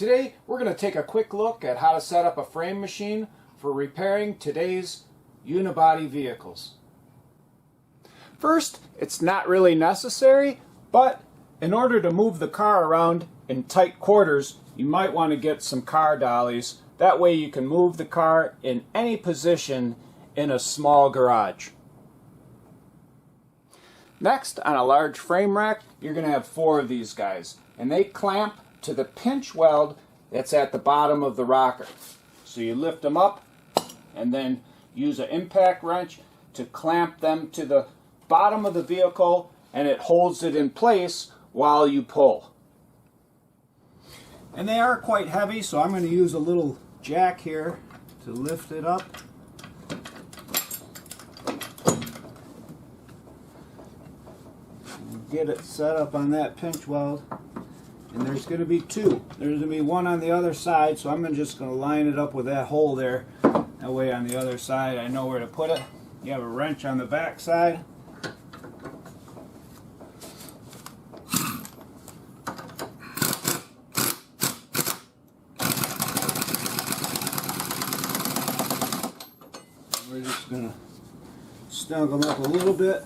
Today we're going to take a quick look at how to set up a frame machine for repairing today's unibody vehicles. First, it's not really necessary, but in order to move the car around in tight quarters, you might want to get some car dollies. That way you can move the car in any position in a small garage. Next, on a large frame rack, you're going to have 4 of these guys, and they clamp to the pinch weld that's at the bottom of the rocker. So you lift them up and then use an impact wrench to clamp them to the bottom of the vehicle, and it holds it in place while you pull. And they are quite heavy, so I'm going to use a little jack here to lift it up. Get it set up on that pinch weld. And there's going to be 2. There's going to be 1 on the other side, so I'm just going to line it up with that hole there. That way on the other side I know where to put it. You have a wrench on the back side. We're just going to snug them up a little bit.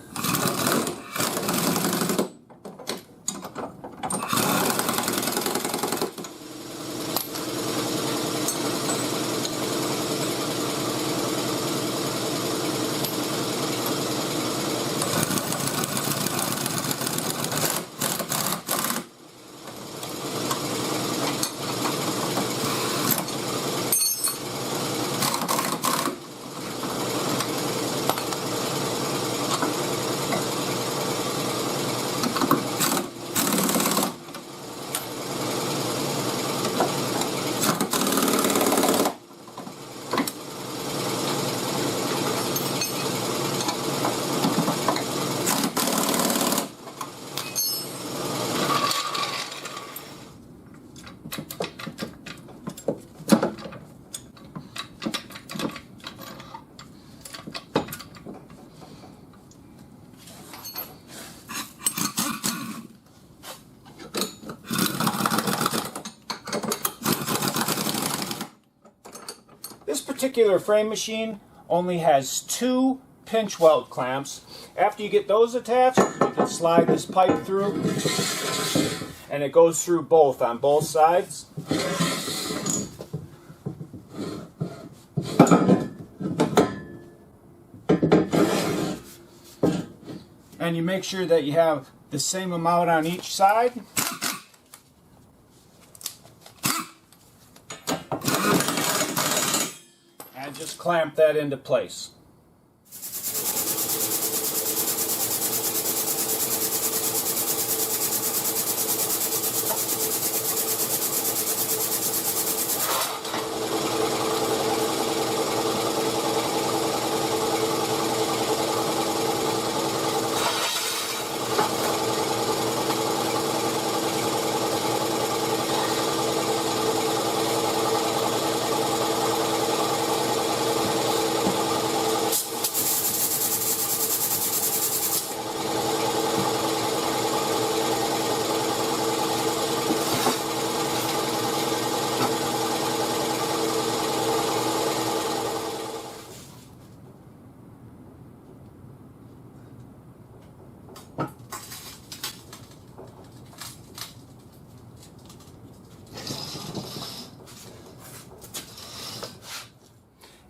This particular frame machine only has 2 pinch weld clamps. After you get those attached, you can slide this pipe through and it goes through both on both sides. And you make sure that you have the same amount on each side. And just clamp that into place.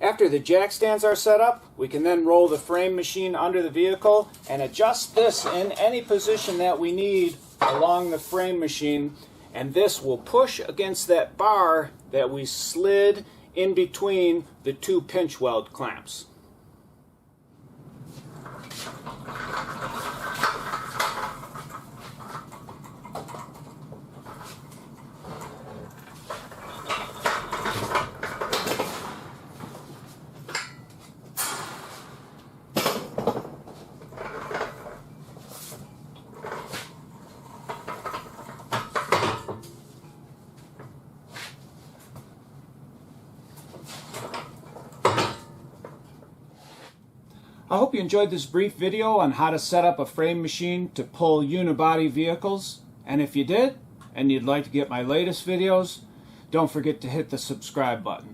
After the jack stands are set up, we can then roll the frame machine under the vehicle and adjust this in any position that we need along the frame machine, and this will push against that bar that we slid in between the 2 pinch weld clamps. I hope you enjoyed this brief video on how to set up a frame machine to pull unibody vehicles. And if you did, and you'd like to get my latest videos, don't forget to hit the subscribe button.